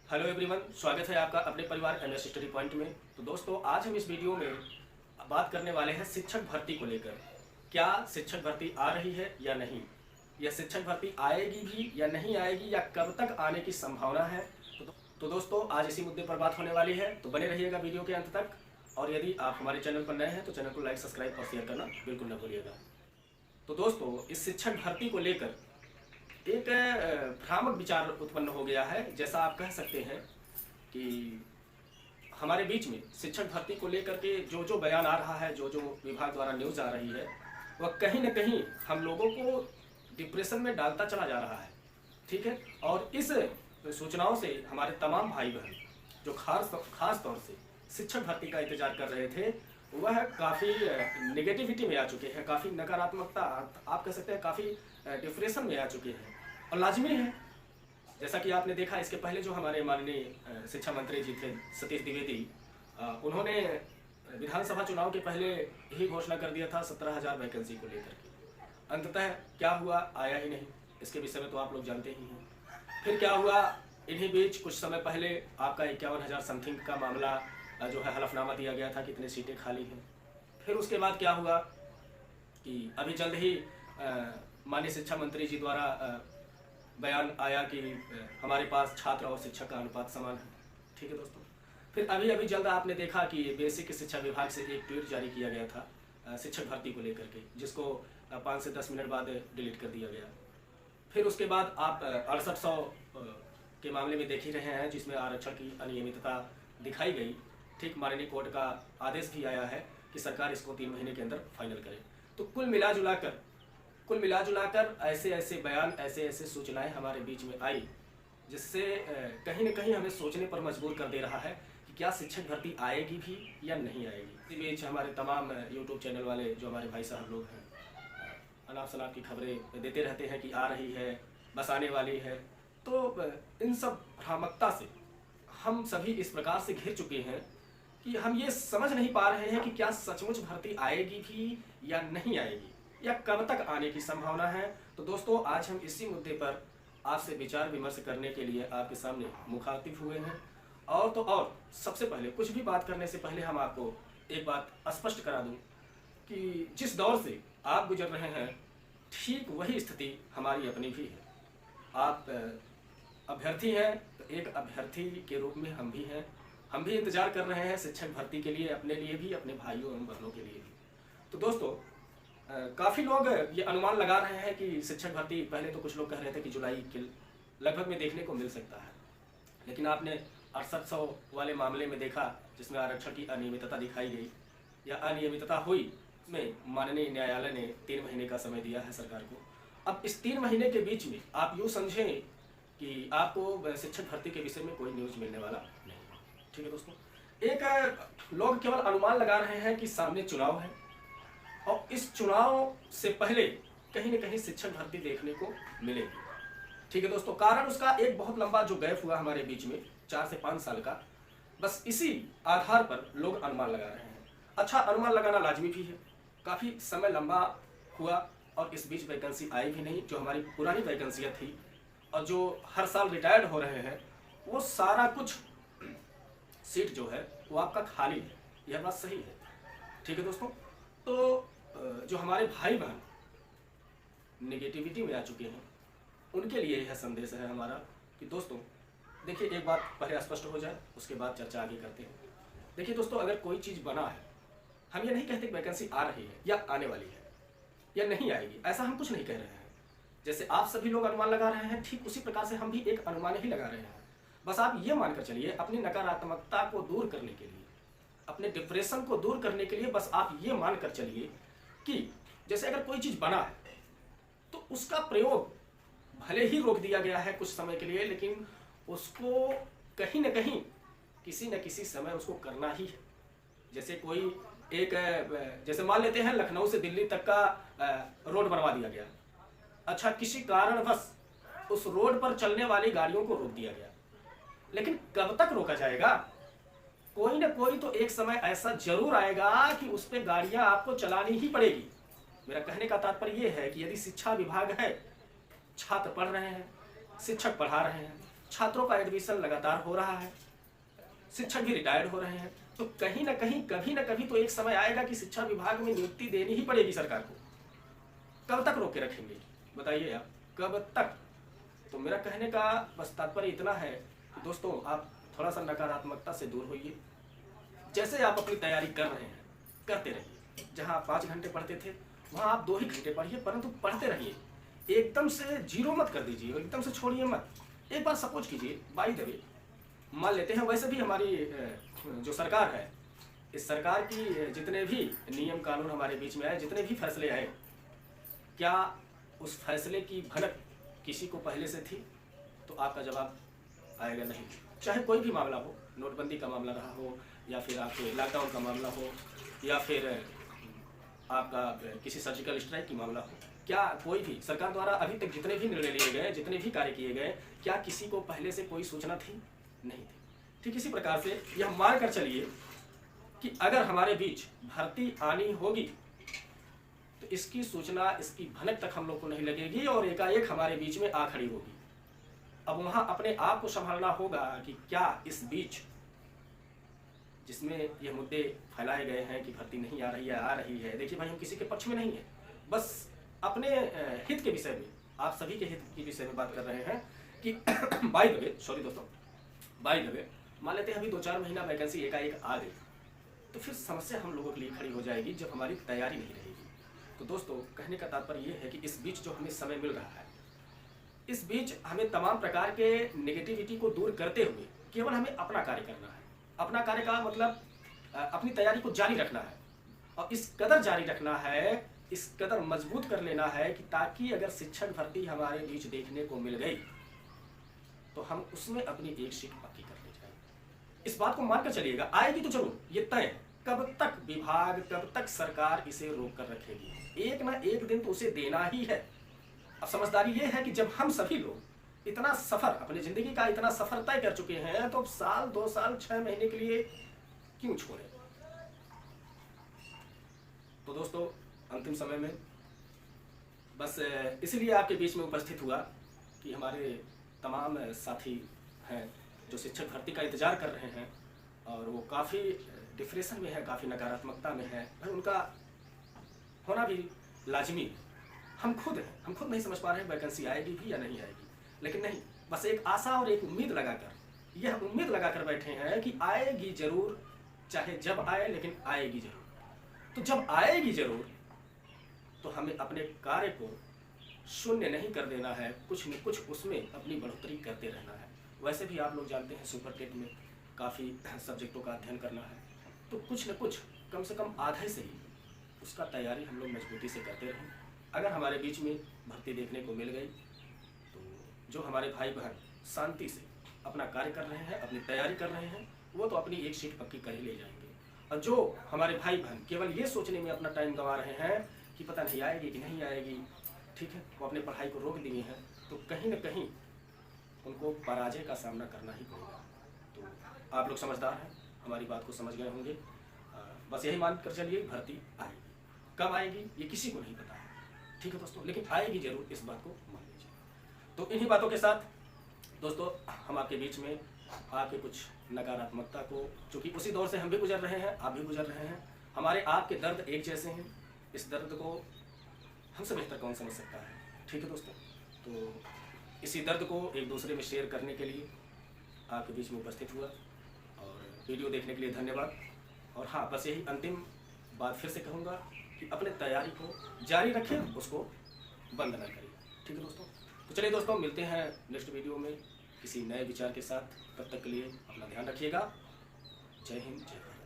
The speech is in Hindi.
हेलो एवरीवन, स्वागत है आपका अपने परिवार एमएस स्टडी पॉइंट में। तो दोस्तों, आज हम इस वीडियो में बात करने वाले हैं शिक्षक भर्ती को लेकर। क्या शिक्षक भर्ती आ रही है या नहीं, यह शिक्षक भर्ती आएगी भी या नहीं आएगी, या कब तक आने की संभावना है। तो दोस्तों, आज इसी मुद्दे पर बात होने वाली है, तो बने रहिएगा वीडियो के अंत तक। और यदि आप हमारे चैनल पर नए हैं तो चैनल को लाइक, सब्सक्राइब और शेयर करना बिल्कुल न भूलिएगा। तो दोस्तों, इस शिक्षक भर्ती को लेकर एक भ्रामक विचार उत्पन्न हो गया है। जैसा आप कह सकते हैं कि हमारे बीच में शिक्षक भर्ती को लेकर के जो जो बयान आ रहा है, जो जो विभाग द्वारा न्यूज़ आ रही है, वह कहीं न कहीं हम लोगों को डिप्रेशन में डालता चला जा रहा है। ठीक है, और इस सूचनाओं से हमारे तमाम भाई बहन जो खास तौर से शिक्षक भर्ती का इंतजार कर रहे थे, वह काफ़ी नेगेटिविटी में आ चुके हैं, काफ़ी नकारात्मकता, आप कह सकते हैं काफ़ी डिप्रेशन में आ चुके हैं। और लाजमी है, जैसा कि आपने देखा इसके पहले जो हमारे माननीय शिक्षा मंत्री जी थे सतीश द्विवेदी, उन्होंने विधानसभा चुनाव के पहले ही घोषणा कर दिया था 17,000 वैकेंसी को लेकर के। अंततः क्या हुआ, आया ही नहीं। इसके विषय में तो आप लोग जानते ही हैं। फिर क्या हुआ, इन्हीं बीच कुछ समय पहले आपका 51,000 समथिंग का मामला जो है हलफनामा दिया गया था, कितने सीटें खाली हैं। फिर उसके बाद क्या हुआ कि अभी जल्द ही माननीय शिक्षा मंत्री जी द्वारा बयान आया कि हमारे पास छात्र और शिक्षक का अनुपात समान है। ठीक है दोस्तों, फिर अभी जल्द आपने देखा कि बेसिक शिक्षा विभाग से एक ट्वीट जारी किया गया था शिक्षक भर्ती को लेकर के, जिसको 5 से 10 मिनट बाद डिलीट कर दिया गया। फिर उसके बाद आप 6800 के मामले में देख ही रहे हैं, जिसमें आरक्षण की अनियमितता दिखाई गई। ठीक, माननीय कोर्ट का आदेश भी आया है कि सरकार इसको 3 महीने के अंदर फाइनल करे। तो कुल मिला जुलाकर ऐसे बयान, ऐसे सूचनाएं हमारे बीच में आई, जिससे कहीं न कहीं हमें सोचने पर मजबूर कर दे रहा है कि क्या शिक्षक भर्ती आएगी भी या नहीं आएगी। इसी बीच हमारे तमाम यूट्यूब चैनल वाले जो हमारे भाई साहब लोग हैं, अनाप शनाप की खबरें देते रहते हैं कि आ रही है, बस आने वाली है। तो इन सब भ्रामकता से हम सभी इस प्रकार से घिर चुके हैं कि हम ये समझ नहीं पा रहे हैं कि क्या सचमुच भर्ती आएगी भी या नहीं आएगी, या कब तक आने की संभावना है। तो दोस्तों, आज हम इसी मुद्दे पर आपसे विचार विमर्श करने के लिए आपके सामने मुखातिब हुए हैं। और तो और सबसे पहले, कुछ भी बात करने से पहले हम आपको एक बात स्पष्ट करा दूं कि जिस दौर से आप गुजर रहे हैं, ठीक वही स्थिति हमारी अपनी भी है। आप अभ्यर्थी हैं, तो एक अभ्यर्थी के रूप में हम भी हैं। हम भी इंतजार कर रहे हैं शिक्षक भर्ती के लिए, अपने लिए भी, अपने भाइयों एवं बहनों के लिए भी। तो दोस्तों, काफ़ी लोग ये अनुमान लगा रहे हैं कि शिक्षक भर्ती, पहले तो कुछ लोग कह रहे थे कि जुलाई के लगभग में देखने को मिल सकता है, लेकिन आपने 6800 वाले मामले में देखा, जिसमें आरक्षण की अनियमितता दिखाई गई या अनियमितता हुई, में माननीय न्यायालय ने 3 महीने का समय दिया है सरकार को। अब इस 3 महीने के बीच में आप यूँ समझें कि आपको शिक्षक भर्ती के विषय में कोई न्यूज़ मिलने वाला नहीं। ठीक है दोस्तों, एक लोग केवल अनुमान लगा रहे हैं कि सामने चुनाव है, और इस चुनाव से पहले कहीं न कहीं शिक्षक भर्ती देखने को मिलेगी। ठीक है दोस्तों, कारण उसका एक बहुत लंबा जो गैप हुआ हमारे बीच में 4 से 5 साल का, बस इसी आधार पर लोग अनुमान लगा रहे हैं। अच्छा, अनुमान लगाना लाजमी भी है, काफ़ी समय लंबा हुआ और इस बीच वैकेंसी आई भी नहीं। जो हमारी पुरानी वैकेंसियाँ थी और जो हर साल रिटायर्ड हो रहे हैं, वो सारा कुछ सीट जो है वो आपका खाली है, यह बात सही है। ठीक है दोस्तों, तो जो हमारे भाई बहन नेगेटिविटी में आ चुके हैं, उनके लिए यह संदेश है हमारा कि दोस्तों देखिए, एक बात पहले स्पष्ट हो जाए, उसके बाद चर्चा आगे करते हैं। देखिए दोस्तों, अगर कोई चीज़ बना है, हम ये नहीं कहते कि वैकेंसी आ रही है या आने वाली है या नहीं आएगी, ऐसा हम कुछ नहीं कह रहे हैं। जैसे आप सभी लोग अनुमान लगा रहे हैं, ठीक उसी प्रकार से हम भी एक अनुमान ही लगा रहे हैं। बस आप ये मानकर चलिए, अपनी नकारात्मकता को दूर करने के लिए, अपने डिप्रेशन को दूर करने के लिए, बस आप ये मानकर चलिए कि जैसे अगर कोई चीज़ बना है तो उसका प्रयोग भले ही रोक दिया गया है कुछ समय के लिए, लेकिन उसको कहीं न कहीं किसी न किसी समय उसको करना ही है। जैसे कोई एक, जैसे मान लेते हैं लखनऊ से दिल्ली तक का रोड बनवा दिया गया। अच्छा, किसी कारणवश उस रोड पर चलने वाली गाड़ियों को रोक दिया गया, लेकिन कब तक रोका जाएगा? कोई ना कोई तो एक समय ऐसा जरूर आएगा कि उस पर गाड़ियां आपको चलानी ही पड़ेगी। मेरा कहने का तात्पर्य यह है कि यदि शिक्षा विभाग है, छात्र पढ़ रहे हैं, शिक्षक पढ़ा रहे हैं, छात्रों का एडमिशन लगातार हो रहा है, शिक्षक भी रिटायर्ड हो रहे हैं, तो कहीं ना कहीं कभी ना कभी तो एक समय आएगा कि शिक्षा विभाग में नियुक्ति देनी ही पड़ेगी सरकार को। कब तक रोके रखेंगे बताइए आप, कब तक? तो मेरा कहने का बस तात्पर्य इतना है कि दोस्तों आप थोड़ा सा नकारात्मकता से दूर होइए। जैसे आप अपनी तैयारी कर रहे हैं करते रहिए। जहां आप 5 घंटे पढ़ते थे वहां आप 2 ही घंटे पढ़िए, परंतु पढ़ते रहिए। एकदम से जीरो मत कर दीजिए, एकदम से छोड़िए मत। एक बार सपोज कीजिए, बाई द वे मान लेते हैं, वैसे भी हमारी जो सरकार है, इस सरकार की जितने भी नियम कानून हमारे बीच में आए, जितने भी फैसले आए, क्या उस फैसले की भनक किसी को पहले से थी? तो आपका जवाब आएगा नहीं। चाहे कोई भी मामला हो, नोटबंदी का मामला रहा हो, या फिर आपके लॉकडाउन का मामला हो, या फिर आपका किसी सर्जिकल स्ट्राइक की मामला हो, क्या कोई भी सरकार द्वारा अभी तक जितने भी निर्णय लिए गए, जितने भी कार्य किए गए, क्या किसी को पहले से कोई सूचना थी? नहीं थी। ठीक इसी प्रकार से यह मान कर चलिए कि अगर हमारे बीच भर्ती आनी होगी तो इसकी सूचना, इसकी भनक तक हम लोग को नहीं लगेगी और एकाएक हमारे बीच में आ खड़ी होगी। अब वहां अपने आप को संभालना होगा कि क्या इस बीच जिसमें ये मुद्दे फैलाए गए हैं कि भर्ती नहीं आ रही है, आ रही है, देखिए भाई हम किसी के पक्ष में नहीं है, बस अपने हित के विषय में, आप सभी के हित के विषय में बात कर रहे हैं कि बाय द वे, सॉरी दोस्तों, बाय द वे मान लेते हैं अभी 2-4 महीना वैकेंसी एकाएक आ गई, तो फिर समस्या हम लोगों के लिए खड़ी हो जाएगी जब हमारी तैयारी नहीं रहेगी। तो दोस्तों कहने का तात्पर्य ये है कि इस बीच जो हमें समय मिल रहा है, इस बीच हमें तमाम प्रकार के नेगेटिविटी को दूर करते हुए केवल हमें अपना कार्य करना है। अपना कार्य का मतलब अपनी तैयारी को जारी रखना है, और इस कदर जारी रखना है, इस कदर मजबूत कर लेना है कि ताकि अगर शिक्षक भर्ती हमारे बीच देखने को मिल गई तो हम उसमें अपनी एक सीट पक्की कर ले जाएंगे। इस बात को मानकर चलिएगा, आएगी तो जरूर, ये तय है। कब तक विभाग, कब तक सरकार इसे रोक कर रखेगी? एक ना एक दिन तो उसे देना ही है। अब समझदारी ये है कि जब हम सभी लोग इतना सफर, अपनी जिंदगी का इतना सफर तय कर चुके हैं, तो अब साल, 2 साल, 6 महीने के लिए क्यों छोड़े? तो दोस्तों अंतिम समय में बस इसलिए आपके बीच में उपस्थित हुआ कि हमारे तमाम साथी हैं जो शिक्षक भर्ती का इंतजार कर रहे हैं और वो काफ़ी डिप्रेशन में है, काफ़ी नकारात्मकता में है। भाई उनका होना भी लाजमी है। हम खुद नहीं समझ पा रहे हैं वैकेंसी आएगी भी या नहीं आएगी, लेकिन नहीं, बस एक आशा और एक उम्मीद लगाकर, यह उम्मीद लगाकर बैठे हैं कि आएगी जरूर, चाहे जब आए लेकिन आएगी जरूर। तो जब आएगी जरूर तो हमें अपने कार्य को शून्य नहीं कर देना है, कुछ न कुछ उसमें अपनी बढ़ोतरी करते रहना है। वैसे भी आप लोग जानते हैं सुपर टेट में काफ़ी सब्जेक्टों का अध्ययन करना है, तो कुछ न कुछ कम से कम आधे से ही उसका तैयारी हम लोग मजबूती से करते रहें। अगर हमारे बीच में भर्ती देखने को मिल गई तो जो हमारे भाई बहन शांति से अपना कार्य कर रहे हैं, अपनी तैयारी कर रहे हैं, वो तो अपनी एक सीट पक्की कर ही ले जाएंगे। और जो हमारे भाई बहन केवल ये सोचने में अपना टाइम गंवा रहे हैं कि पता नहीं आएगी कि नहीं आएगी, ठीक है, वो अपने पढ़ाई को रोक दिए हैं, तो कहीं न कहीं उनको पराजय का सामना करना ही पड़ेगा। तो आप लोग समझदार हैं, हमारी बात को समझ गए होंगे। बस यही मान कर चलिए, भर्ती आएगी। कब आएगी ये किसी को नहीं पता है, ठीक है दोस्तों, लेकिन आएगी जरूर, इस बात को मान लीजिए। तो इन्हीं बातों के साथ दोस्तों हम आपके बीच में आपके कुछ नकारात्मकता को, चूँकि उसी दौर से हम भी गुजर रहे हैं, आप भी गुजर रहे हैं, हमारे आपके दर्द एक जैसे हैं, इस दर्द को हमसे बेहतर कौन समझ सकता है, ठीक है दोस्तों। तो इसी दर्द को एक दूसरे में शेयर करने के लिए आपके बीच में उपस्थित हुआ, और वीडियो देखने के लिए धन्यवाद। और हाँ, बस यही अंतिम बात फिर से कहूँगा कि अपने तैयारी को जारी रखें, उसको बंद ना करें, ठीक है दोस्तों। तो चलिए दोस्तों, मिलते हैं नेक्स्ट वीडियो में किसी नए विचार के साथ। तब तक के लिए अपना ध्यान रखिएगा। जय हिंद, जय भारत।